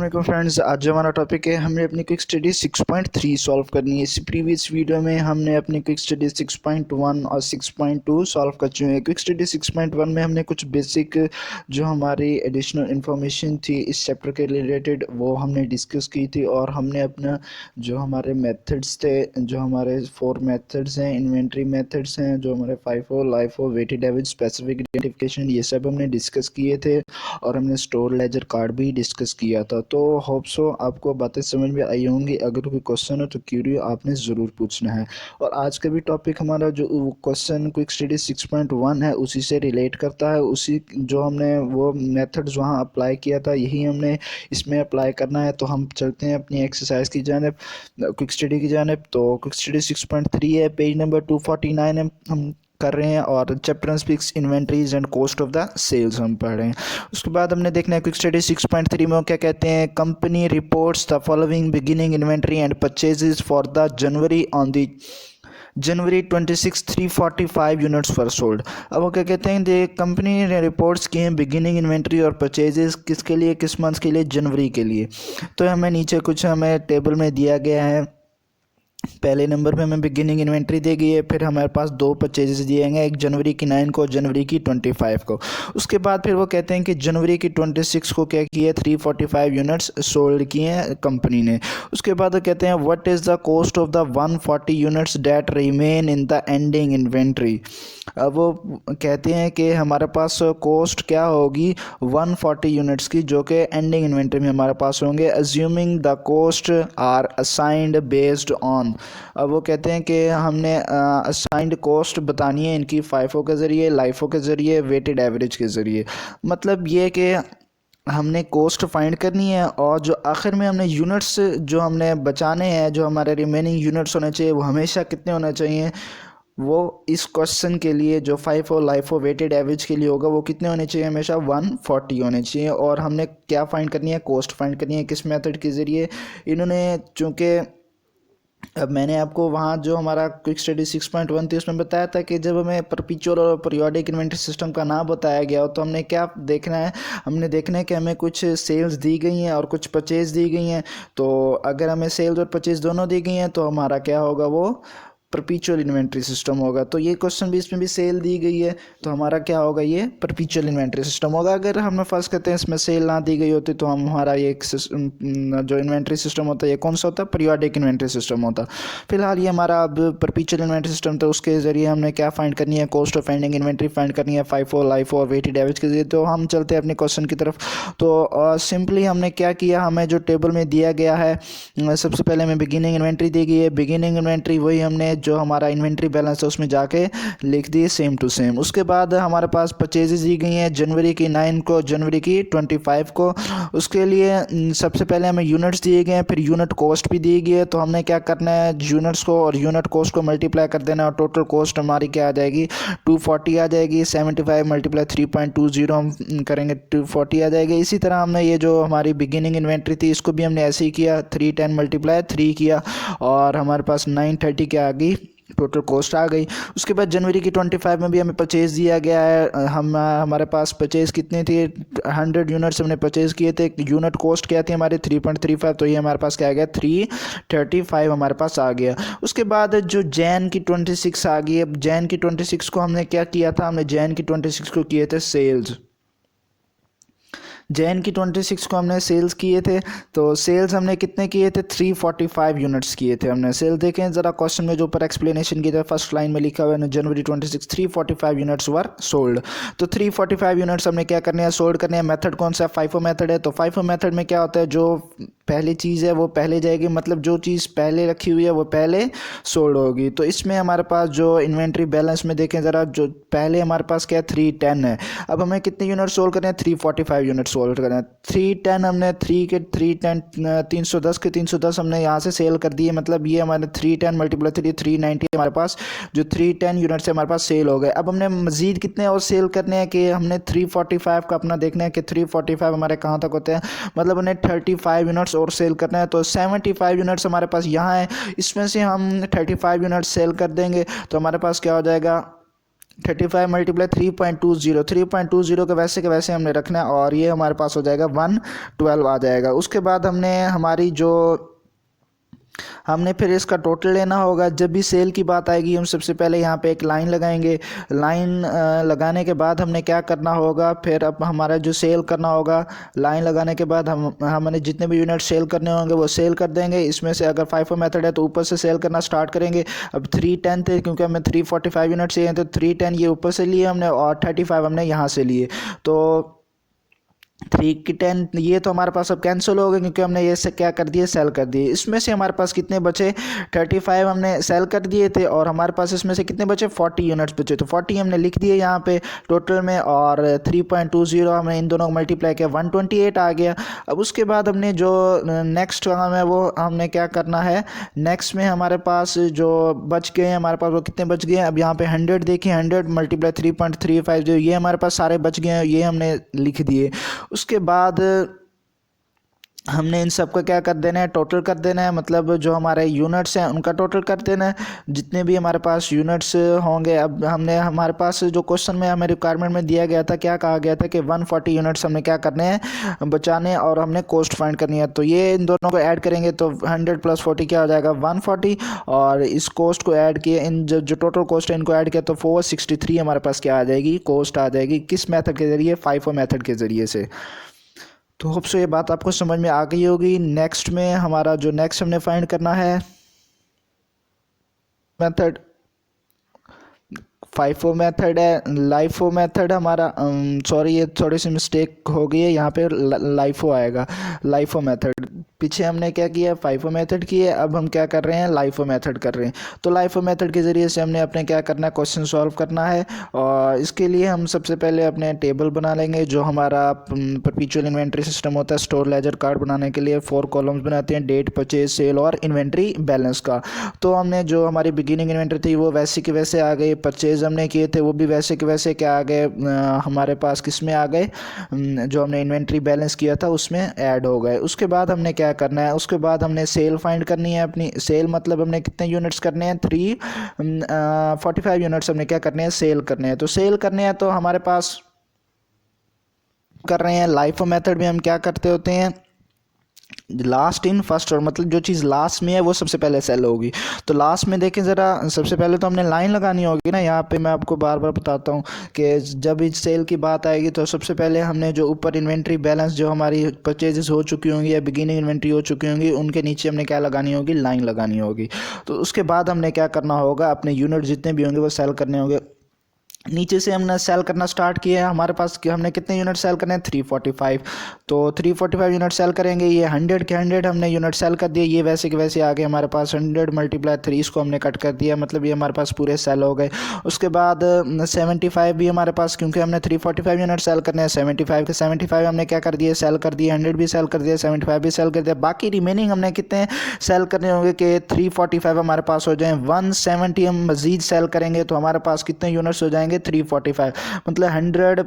अस्सलाम फ्रेंड्स, आज जो हमारा टॉपिक है हमने अपनी क्विक स्टडी 6.3 सॉल्व करनी है। इस प्रीवियस वीडियो में हमने अपनी क्विक स्टडी 6.1 और 6.2 सॉल्व कर चुके हैं। क्विक स्टडी 6.1 में हमने कुछ बेसिक जो हमारी एडिशनल इन्फॉर्मेशन थी इस चैप्टर के रिलेटेड वो हमने डिस्कस की थी, और हमने अपना जो हमारे मेथड्स थे, जो हमारे 4 मेथड्स हैं, इन्वेंट्री मेथड्स हैं, जो हमारे FIFO, LIFO, weighted average, specific identification, ये सब हमने डिस्कस किए थे। और हमने स्टोर लेजर कार्ड भी डिस्कस किया था। तो होप सो आपको बातें समझ में आई होंगी। अगर कोई क्वेश्चन हो तो क्यूरी आपने ज़रूर पूछना है। और आज का भी टॉपिक हमारा जो क्वेश्चन क्विक स्टडी 6.1 है उसी से रिलेट करता है। उसी जो हमने वो मेथड्स वहाँ अप्लाई किया था यही हमने इसमें अप्लाई करना है। तो हम चलते हैं अपनी एक्सरसाइज की जानिब, क्विक स्टडी की जानिब। तो क्विक स्टडी 6.3 है, पेज नंबर 249 है, हम कर रहे हैं। और chapter speaks inventories and cost of the sales हम पढ़ रहे हैं। उसके बाद हमने देखना है क्विक स्टडी 6.3 में क्या कहते हैं। Company reports the following beginning inventory and purchases for the January on the January 26 345 units for sold. अब वो क्या कहते हैं, दे कंपनी ने रिपोर्ट्स किए हैं बिगिनिंग इन्वेंट्री और परचेजेस किसके लिए, किस मंथ के लिए, जनवरी के लिए। तो हमें नीचे कुछ हमें टेबल में दिया गया है। पहले नंबर पे हमें बिगिनिंग इन्वेंट्री दी गई है, फिर हमारे पास 2 परचेजेस दिए गए, एक जनवरी की 9 को, जनवरी की 25 को। उसके बाद फिर वो कहते हैं कि जनवरी की 26 को क्या किया, 345 यूनिट्स सोल्ड किए हैं कंपनी ने। उसके बाद वो कहते हैं what is the cost of the 140 units that remain in the ending inventory. अब वो कहते हैं कि हमारे पास कॉस्ट क्या होगी 140 यूनिट्स की जो कि एंडिंग इन्वेंट्री में हमारे पास होंगे, assuming the cost are assigned based on. अब वो कहते हैं कि हमने असाइंड कॉस्ट बतानी है इनकी FIFO के ज़रिए, LIFO के ज़रिए, वेटेड एवरेज के ज़रिए। मतलब ये कि हमने कॉस्ट फाइंड करनी है, और जो आखिर में हमने यूनिट्स जो हमने बचाने हैं, जो हमारे रिमेनिंग यूनिट्स होने चाहिए वो हमेशा कितने होने चाहिए, वो इस क्वेश्चन के लिए जो FIFO, LIFO, वेटेड एवरेज के लिए होगा वो कितने होने चाहिए, हमेशा 140 होने चाहिए। और हमने क्या फाइंड करनी है, कॉस्ट फाइंड करनी है, किस मेथड के ज़रिए। इन्होंने चूँकि अब मैंने आपको वहाँ जो हमारा क्विक स्टडी 6.1 थी उसमें बताया था कि जब हमें परपेचुअल और पीरियोडिक इन्वेंट्री सिस्टम का नाम बताया गया हो तो हमने क्या देखना है, हमने देखना है कि हमें कुछ सेल्स दी गई हैं और कुछ परचेज दी गई हैं। तो अगर हमें सेल्स और परचेज दोनों दी गई हैं तो हमारा क्या होगा, वो परपेचुअल इन्वेंट्री सिस्टम होगा। तो ये क्वेश्चन भी, इसमें भी सेल दी गई है तो हमारा क्या होगा, ये परपेचुअल इन्वेंट्री सिस्टम होगा। अगर हमें फर्स्ट कहते हैं इसमें सेल ना दी गई होती तो हमारा ये जो इन्वेंट्री सिस्टम होता है ये कौन सा होता है, पीरियोडिक इन्वेंट्री सिस्टम होता। फिलहाल ये हमारा अब परपेचुअल इन्वेंट्री सिस्टम, तो उसके ज़रिए हमने क्या फाइंड करनी है, cost of ending inventory find करनी है, FIFO, LIFO और वेटेड एवरेज के जरिए। तो हम चलते हैं अपने क्वेश्चन की तरफ। तो सिंपली हमने क्या किया, हमें जो टेबल में दिया गया है सबसे पहले हमें बिगिनिंग इन्वेंट्री दी गई है। बिगिनिंग इन्वेंट्री वही हमने जो हमारा इन्वेंट्री बैलेंस है उसमें जाके लिख दिए सेम टू सेम। उसके बाद हमारे पास परचेजेस दी गई हैं जनवरी की 9 को, जनवरी की 25 को। उसके लिए सबसे पहले हमें यूनिट्स दिए गए हैं, फिर यूनिट कॉस्ट भी दी गई है। तो हमने क्या करना है, यूनिट्स को और यूनिट कॉस्ट को मल्टीप्लाई कर देना, और टोटल कॉस्ट हमारी क्या आ जाएगी, 240 आ जाएगी। 75 मल्टीप्लाई 3.20 हम करेंगे, 240 आ जाएगी। इसी तरह हमने ये जो हमारी बिगिनिंग इन्वेंट्री थी इसको भी हमने ऐसे ही किया, 310 मल्टीप्लाई 3 किया, और हमारे पास 930 क्या आ गई, टोटल कॉस्ट आ गई। उसके बाद जनवरी की 25 में भी हमें परचेज़ दिया गया है। हमारे पास परचेज़ कितने थे, 100 यूनिट्स हमने परचेज़ किए थे। यूनिट कॉस्ट क्या थी हमारे 3.35, तो ये हमारे पास क्या आ गया, 335 हमारे पास आ गया। उसके बाद जो जैन की 26 आ गई। अब जैन की 26 को हमने क्या किया था, हमने जैन की 26 को किए थे सेल्स। जैन की 26 को हमने सेल्स किए थे। तो सेल्स हमने कितने किए थे, 345 यूनिट्स किए थे हमने सेल। देखें ज़रा क्वेश्चन में जो ऊपर एक्सप्लेनेशन किया था, फर्स्ट लाइन में लिखा हुआ है जनवरी 26 345 यूनिट्स वर सोल्ड। तो 345 यूनिट्स हमने क्या करने हैं, सोल्ड करने हैं। मेथड कौन सा है, FIFO मेथड है। तो FIFO मेथड में क्या होता है, जो पहली चीज़ है वो पहले जाएगी, मतलब जो चीज़ पहले रखी हुई है वो पहले सोल्ड होगी। तो इसमें हमारे पास जो इन्वेंट्री बैलेंस में देखें ज़रा, जो पहले हमारे पास क्या है, 310 है। अब हमें कितने यूनिट सोल्ड करने हैं, 345 यूनिट सोल्ड करना है। 310 हमने 3 के 310 310 के 310 हमने यहाँ से सेल कर दिए। मतलब ये हमारे 310 मल्टीप्लाई 3 390 हमारे पास जो 310 यूनिट से हमारे पास सेल हो गए। अब हमने मज़ीद कितने और सेल करने हैं कि हमने 345 का अपना देखना है कि 345 हमारे कहाँ तक होते हैं। मतलब उन्हें 35 यूनिट्स और सेल करना है। तो 75 यूनिट्स हमारे पास यहाँ है, इसमें से हम 35 यूनिट्स सेल कर देंगे तो हमारे पास क्या हो जाएगा, 35 मल्टीप्लाई 3.20, 3.20 के वैसे हमने रखना है और ये हमारे पास हो जाएगा 112 आ जाएगा। उसके बाद हमने फिर इसका टोटल लेना होगा। जब भी सेल की बात आएगी हम सबसे पहले यहाँ पे एक लाइन लगाएंगे। लाइन लगाने के बाद हमने क्या करना होगा, फिर अब हमारा जो सेल करना होगा, लाइन लगाने के बाद हमने जितने भी यूनिट सेल करने होंगे वो सेल कर देंगे। इसमें से अगर FIFO मेथड है तो ऊपर से सेल करना स्टार्ट करेंगे। अब 310 थे क्योंकि हमें 345 यूनिट चाहिए, तो 310 ये ऊपर से लिए हमने और 35 हमने यहाँ से लिए। तो 3 की 10 ये तो हमारे पास अब कैंसिल हो गए क्योंकि हमने ये से क्या कर दिए, सेल कर दिए। इसमें से हमारे पास कितने बचे, 35 हमने सेल कर दिए थे और हमारे पास इसमें से कितने बचे, 40 यूनिट्स बचे। तो 40 हमने लिख दिए यहाँ पे टोटल में और 3.20 हमने इन दोनों को मल्टीप्लाई किया, 128 आ गया। अब उसके बाद हमने जो नेक्स्ट काम है वो हमने क्या करना है, नेक्स्ट में हमारे पास जो बच गए हैं हमारे पास वो कितने बच गए हैं। अब यहाँ पे 100 देखिए, 100 मल्टीप्लाई 3.35 जो ये हमारे पास सारे बच गए हैं, ये हमने लिख दिए। उसके बाद हमने इन सब का क्या कर देना है, टोटल कर देना है। मतलब जो हमारे यूनिट्स हैं उनका टोटल कर देना है, जितने भी हमारे पास यूनिट्स होंगे। अब हमारे पास जो क्वेश्चन में हमें रिक्वायरमेंट में दिया गया था, क्या कहा गया था कि 140 यूनिट्स हमने क्या करने हैं, बचाने और हमने कॉस्ट फाइंड करनी है। तो ये इन दोनों को ऐड करेंगे तो 100 + 40 क्या हो जाएगा, 140। और इस कॉस्ट को ऐड किए, इन जो टोटल कॉस्ट है इनको ऐड किया तो 463 हमारे पास क्या आ जाएगी, कॉस्ट आ जाएगी। किस मेथड के ज़रिए, FIFO मेथड के ज़रिए से। तो होप सो ये बात आपको समझ में आ गई होगी। नेक्स्ट में हमारा जो नेक्स्ट हमने फाइंड करना है मेथड, FIFO मेथड है, LIFO मेथड हमारा, सॉरी ये थोड़ी सी मिस्टेक हो गई है, यहाँ पे LIFO आएगा, LIFO मेथड। पीछे हमने क्या किया, FIFO मेथड की है, अब हम क्या कर रहे हैं, LIFO मेथड कर रहे हैं। तो LIFO मेथड के ज़रिए से हमने अपने क्या करना है, क्वेश्चन सॉल्व करना है। और इसके लिए हम सबसे पहले अपने टेबल बना लेंगे, जो हमारा परपेचुअल इन्वेंट्री सिस्टम होता है स्टोर लेजर कार्ड बनाने के लिए 4 कॉलम्स बनाते हैं, डेट, परचेज, सेल और इन्वेंट्री बैलेंस का। तो हमने जो हमारी बिगिनिंग इन्वेंट्री थी वो वैसे के वैसे आ गई, परचेज हमने किए थे वो भी वैसे के वैसे क्या आ गए, हमारे पास किस में आ गए, जो हमने इन्वेंट्री बैलेंस किया था उसमें ऐड हो गए। उसके बाद हमने क्या करना है, उसके बाद हमने सेल फाइंड करनी है अपनी। सेल मतलब हमने कितने यूनिट्स करने हैं, 345 यूनिट्स हमने क्या करने हैं, सेल करने हैं। तो सेल करने हैं तो हमारे पास कर रहे हैं LIFO मेथड में हम क्या करते होते हैं, लास्ट इन फर्स्ट, और मतलब जो चीज़ लास्ट में है वो सबसे पहले सेल होगी। तो लास्ट में देखें ज़रा, सबसे पहले तो हमने लाइन लगानी होगी ना। यहाँ पे मैं आपको बार बार बताता हूँ कि जब इस सेल की बात आएगी तो सबसे पहले हमने जो ऊपर इन्वेंट्री बैलेंस जो हमारी परचेजेस हो चुकी होंगी या बिगिनिंग इन्वेंट्री हो चुकी होंगी उनके नीचे हमने क्या लगानी होगी, लाइन लगानी होगी। तो उसके बाद हमने क्या करना होगा, अपने यूनिट जितने भी होंगे वो सेल करने होंगे। नीचे से हमने सेल करना स्टार्ट किया है, हमारे पास हमने कितने यूनिट सेल करने हैं, 345। तो 345 यूनिट सेल करेंगे। ये 100 के 100 हमने यूनिट सेल कर दिए, ये वैसे के वैसे आ गए हमारे पास। 100 मल्टीप्लाई 3 इसको हमने कट कर दिया, मतलब ये हमारे पास पूरे सेल हो गए। उसके बाद 75 भी हमारे पास, क्योंकि हमने 345 यूनिट सेल करने हैं, 75 के 75 हमने क्या कर दिए, सेल कर दिए। 100 भी सेल कर दिया, 75 भी सेल कर दिया। बाकी रिमेनिंग हमने कितने सेल करने होंगे कि 345 हमारे पास हो जाए, 170 हम मज़ीद सेल करेंगे तो हमारे पास कितने यूनिट्स हो जाएंगे, 345। मतलब 100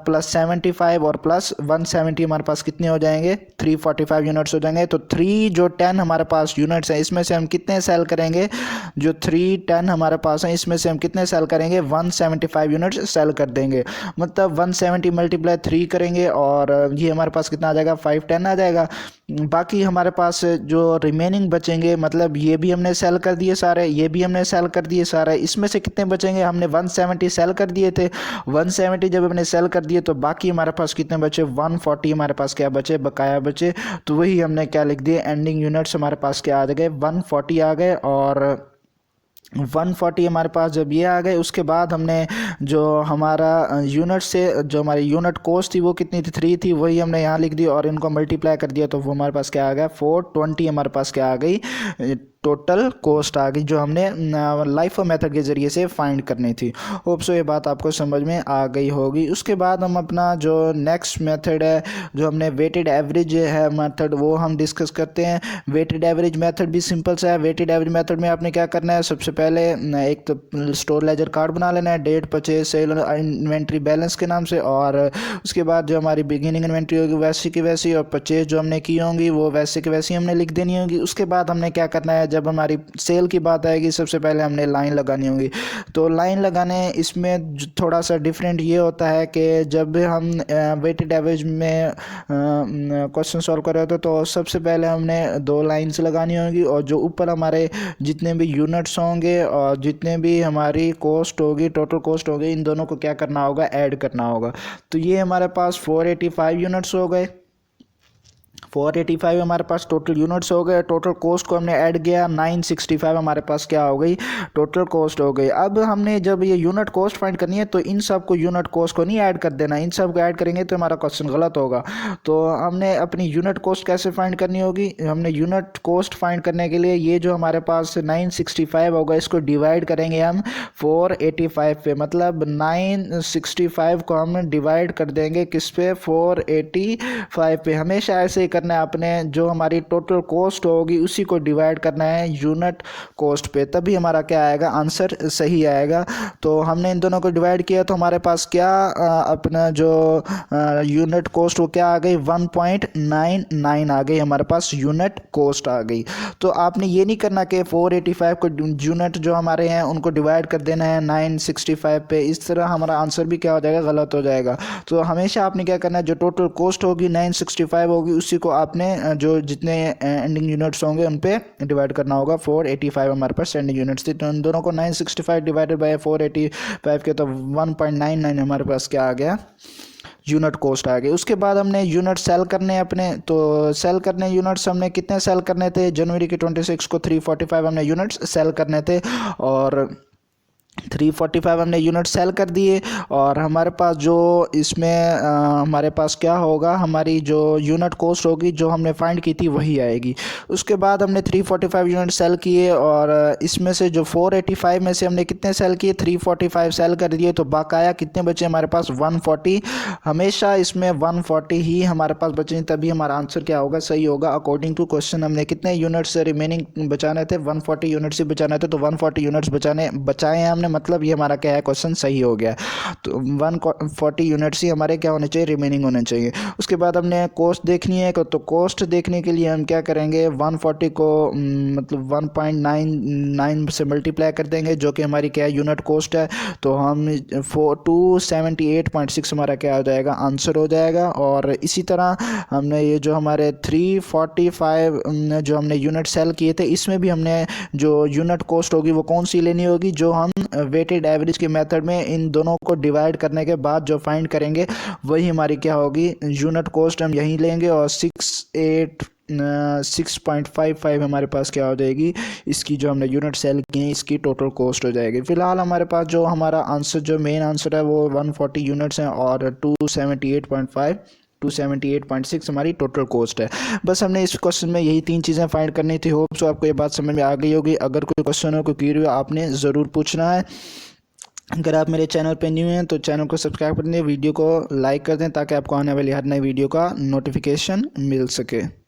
+ 75 और प्लस 170 हमारे पास कितने हो जाएंगे, 345 यूनिट्स हो जाएंगे। तो 10 हमारे पास यूनिट्स हैं, इसमें से हम कितने सेल करेंगे, जो 10 हमारे पास हैं इसमें से हम कितने सेल करेंगे, 175 यूनिट्स सेल कर देंगे। मतलब 170 मल्टीप्लाई 3 करेंगे और ये हमारे पास कितना आ जाएगा, 510 आ जाएगा। बाकी हमारे पास जो रिमेनिंग बचेंगे, मतलब ये भी हमने सेल कर दिए सारे, ये भी हमने सेल कर दिए सारे, इसमें से कितने बचेंगे, हमने 170 सेल कर दिए थे। 170 जब हमने सेल कर दिए तो बाकी हमारे पास कितने बचे, 140 हमारे पास क्या बचे, बकाया बचे। तो वही हमने क्या लिख दिए, एंडिंग यूनिट्स हमारे पास क्या आ गए, 140 आ गए। और 140 हमारे पास जब ये आ गए, उसके बाद हमने जो हमारा यूनिट से जो हमारी यूनिट कॉस्ट थी वो कितनी थी, 3 थी, वही हमने यहाँ लिख दी और इनको मल्टीप्लाई कर दिया तो वो हमारे पास क्या आ गया, 420 हमारे पास क्या आ गई, टोटल कॉस्ट आ गई, जो हमने LIFO मेथड के ज़रिए से फाइंड करनी थी। होप सो ये बात आपको समझ में आ गई होगी। उसके बाद हम अपना जो नेक्स्ट मेथड है, जो हमने वेटेड एवरेज है मेथड, वो हम डिस्कस करते हैं। वेटेड एवरेज मेथड भी सिंपल सा है। वेटेड एवरेज मेथड में आपने क्या करना है, सबसे पहले एक तो स्टोर लेजर कार्ड बना लेना है, date, purchase, sale, inventory balance के नाम से। और उसके बाद जो हमारी बिगिनिंग इन्वेंट्री होगी वैसी की वैसी, और परचेज जो हमने की होंगी वो वैसे की वैसी हमने लिख देनी होगी। उसके बाद हमने क्या करना है, जब हमारी सेल की बात आएगी सबसे पहले हमने लाइन लगानी होगी। तो लाइन लगाने इसमें थोड़ा सा डिफरेंट ये होता है कि जब हम वेटेड एवरेज में क्वेश्चन सॉल्व कर रहे होते तो सबसे पहले हमने 2 लाइन्स लगानी होगी, और जो ऊपर हमारे जितने भी यूनिट्स होंगे और जितने भी हमारी कॉस्ट होगी, टोटल कॉस्ट होगी, इन दोनों को क्या करना होगा, ऐड करना होगा। तो ये हमारे पास 485 यूनिट्स हो गए। 485 हमारे पास टोटल यूनिट्स हो गए। टोटल कॉस्ट को हमने ऐड किया, 965 हमारे पास क्या हो गई, टोटल कॉस्ट हो गई। अब हमने जब ये यूनिट कॉस्ट फाइंड करनी है तो इन सब को यूनिट कॉस्ट को नहीं ऐड कर देना, इन सब को ऐड करेंगे तो हमारा क्वेश्चन गलत होगा। तो हमने अपनी यूनिट कॉस्ट कैसे फाइंड करनी होगी, हमने यूनिट कॉस्ट फाइंड करने के लिए ये जो हमारे पास 965 होगा इसको डिवाइड करेंगे हम 485 पे, मतलब 965 को हम डिवाइड कर देंगे किस पे, 485 पे। हमेशा ऐसे ही करना है, अपने जो हमारी टोटल कॉस्ट होगी उसी को डिवाइड करना है यूनिट कॉस्ट पे, तभी हमारा क्या आएगा, आंसर सही आएगा। तो हमने इन दोनों को डिवाइड किया तो हमारे पास क्या अपना जो यूनिट कॉस्ट वो क्या आ गई, 1.99 आ गई हमारे पास, यूनिट कॉस्ट आ गई। तो आपने ये नहीं करना कि 485 को यूनिट जो हमारे हैं उनको डिवाइड कर देना है 965 पे, इस तरह हमारा आंसर भी क्या हो जाएगा, गलत हो जाएगा। तो हमेशा आपने क्या करना है, जो टोटल कॉस्ट होगी 965 होगी उसी को आपने जो जितने एंडिंग यूनिट्स होंगे उन पे डिवाइड करना होगा। 485 हमारे पास एंडिंग यूनिट्स थी, तो इन दोनों को 965 डिवाइडेड बाय 485 के तो 1.99 हमारे पास क्या आ गया, यूनिट कॉस्ट आ गई। उसके बाद हमने यूनिट सेल करने अपने, तो सेल करने यूनिट्स हमने कितने सेल करने थे, जनवरी के 26 को 345 हमने यूनिट्स सेल करने थे, और 345 हमने यूनिट सेल कर दिए। और हमारे पास जो इसमें हमारे पास क्या होगा, हमारी जो यूनिट कॉस्ट होगी जो हमने फाइंड की थी वही आएगी। उसके बाद हमने 345 यूनिट सेल किए, और इसमें से जो 485 में से हमने कितने सेल किए, 345 सेल कर दिए, तो बकाया कितने बचे हमारे पास, 140। हमेशा इसमें 140 ही हमारे पास बचे, तभी हमारा आंसर क्या होगा, सही होगा। अकॉर्डिंग टू क्वेश्चन हमने कितने यूनिट्स रिमेनिंग बचाने थे, 140 यूनिट्स ही बचाने थे, तो 140 यूनिट्स बचाए हैं हमने, मतलब ये हमारा क्या है, क्वेश्चन सही हो गया। तो 140 यूनिट्स ही हमारे क्या होने चाहिए, रिमेनिंग होने चाहिए। उसके बाद हमने कॉस्ट देखनी है, तो कॉस्ट देखने के लिए हम क्या करेंगे, 140 को मतलब 1.99 से मल्टीप्लाई कर देंगे, जो कि हमारी क्या है, यूनिट कॉस्ट है। तो हम 278.6 हमारा क्या हो जाएगा, आंसर हो जाएगा। और इसी तरह हमने ये जो हमारे 345 जो हमने यूनिट सेल किए थे, इसमें भी हमने जो यूनिट कॉस्ट होगी वो कौन सी लेनी होगी, जो हम वेटेड एवरेज के मेथड में इन दोनों को डिवाइड करने के बाद जो फाइंड करेंगे वही हमारी क्या होगी, यूनिट कॉस्ट हम यहीं लेंगे। और 6.55 हमारे पास क्या हो जाएगी, इसकी जो हमने यूनिट सेल की हैं इसकी टोटल कॉस्ट हो जाएगी। फिलहाल हमारे पास जो हमारा आंसर, जो मेन आंसर है वो 140 यूनिट्स हैं, और 278.6 हमारी टोटल कॉस्ट है। बस हमने इस क्वेश्चन में यही 3 चीज़ें फाइंड करनी थी। होप सो आपको ये बात समझ में आ गई होगी। अगर कोई क्वेश्चन हो, कोई क्वेरी हो, आपने ज़रूर पूछना है। अगर आप मेरे चैनल पर न्यू हैं तो चैनल को सब्सक्राइब कर दें, वीडियो को लाइक कर दें, ताकि आपको आने वाली हर नई वीडियो का नोटिफिकेशन मिल सके।